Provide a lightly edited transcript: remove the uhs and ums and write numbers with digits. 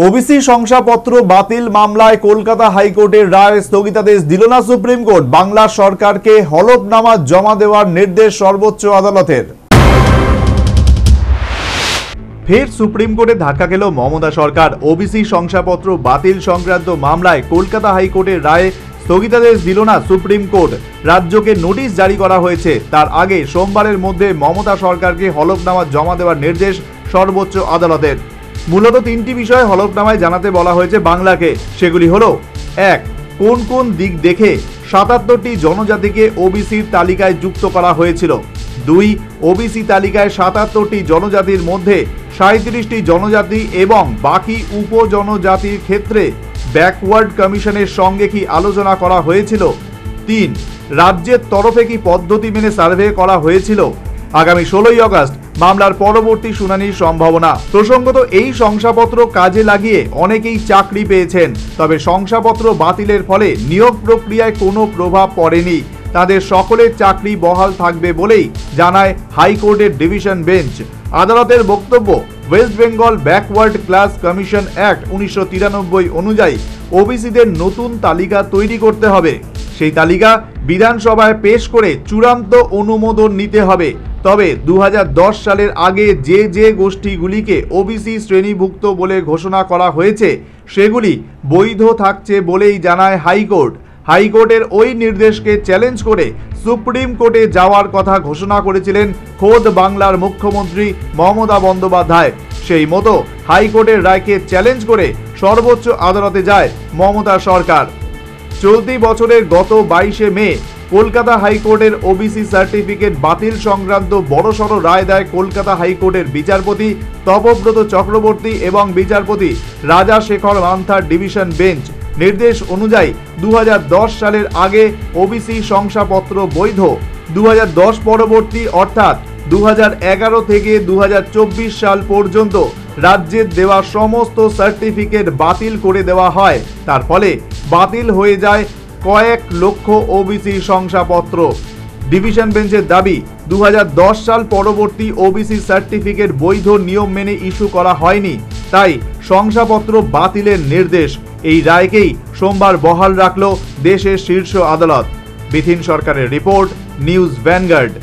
OBC শংসাপত্র বাতিল মামলায় কলকাতা হাইকোর্টের রায় স্থগিতাদেশ দিল না সুপ্রিম কোর্ট। বাংলা সরকারকে হলফনামা জমা দেওয়ার নির্দেশ সর্বোচ্চ আদালতের। ফের সুপ্রিম কোর্টে ধাক্কা খেল মমতা সরকার। ওবিসি শংসাপত্র বাতিল সংক্রান্ত মামলায় কলকাতা হাইকোর্টের রায়ে স্থগিতাদেশ দিল না সুপ্রিম কোর্ট। রাজ্যকে নোটিশ জারি করা হয়েছে। তার আগে সোমবারের মধ্যে মমতা সরকারকে হলফনামা জমা দেওয়ার নির্দেশ সর্বোচ্চ আদালতের। মূলত তিনটি বিষয় হলফনামায় জানাতে বলা হয়েছে বাংলাকে। সেগুলি হলো, ১. কোন কোন দিক দেখে ৭৭টি জনজাতিকে ওবিসির তালিকায় যুক্ত করা হয়েছিল। ২. ওবিসি তালিকায় ৭৭টি জনজাতির মধ্যে ৩৭টি জনজাতি এবং বাকি উপজনজাতির ক্ষেত্রে ব্যাকওয়ার্ড কমিশনের সঙ্গে কি আলোচনা করা হয়েছিল। ৩. রাজ্যের তরফে কি পদ্ধতি মেনে সার্ভে করা হয়েছিল। আগামী ১৬ই আগস্ট মামলার পরবর্তী শুনানির সম্ভাবনা। প্রসঙ্গত, এই শংসাপত্র কাজে লাগিয়ে অনেকেই চাকরি পেয়েছেন, তবে শংসাপত্র বাতিলের ফলে নিয়োগ প্রক্রিয়ায় কোনো প্রভাব পড়েনি। তাদের সকলের চাকরি বহাল থাকবে বলেই জানায় হাইকোর্টের ডিভিশন বেঞ্চ। আদালতের বক্তব্য, West Bengal backward class commission act ১৯৯৩ অনুযায়ী ওবিসিদের নতুন তালিকা তৈরি করতে হবে। সেই তালিকা বিধানসভায় পেশ করে চূড়ান্ত অনুমোদন নিতে হবে। তবে ২০১০ সালের আগে যে গোষ্ঠীগুলিকে ওবিসি শ্রেণীভুক্ত বলে ঘোষণা করা হয়েছে সেগুলি বৈধ থাকছে বলেই জানায় হাইকোর্ট। হাইকোর্টের ওই নির্দেশকে চ্যালেঞ্জ করে সুপ্রিম কোর্টে যাওয়ার কথা ঘোষণা করেছিলেন খোদ বাংলার মুখ্যমন্ত্রী মমতা বন্দ্যোপাধ্যায়। সেই মতো হাইকোর্টের রায়কে চ্যালেঞ্জ করে সর্বোচ্চ আদালতে যায় মমতা সরকার। চলতি বছরের গত ২২শে মে কলকাতা হাইকোর্টের ওবিসি সার্টিফিকেট বাতিল সংক্রান্ত বড়সড় রায় দেয় কলকাতা হাইকোর্টের বিচারপতি তপব্রত চক্রবর্তী এবং বিচারপতি রাজা শেখর মান্থার ডিভিশন বেঞ্চ। নির্দেশ অনুযায়ী ২০১০ সালের আগে ওবিসি শংসাপত্র বৈধ। ২০১০ পরবর্তী অর্থাৎ ২০১১ থেকে ২০২৪ সাল পর্যন্ত রাজ্যের দেওয়া সমস্ত সার্টিফিকেট বাতিল করে দেওয়া হয়। তার ফলে বাতিল হয়ে যায় কয়েক লক্ষ ওবিসি শংসাপত্র। ডিভিশন বেঞ্চের দাবি, ২০১০ সাল পরবর্তী ওবিসি সার্টিফিকেট বৈধ নিয়ম মেনে ইস্যু করা হয়নি, তাই শংসাপত্র বাতিলের নির্দেশ। এই রায়কেই সোমবার বহাল রাখল দেশের শীর্ষ আদালত। বিথিন সরকারের রিপোর্ট, নিউজ ভ্যানগার্ড।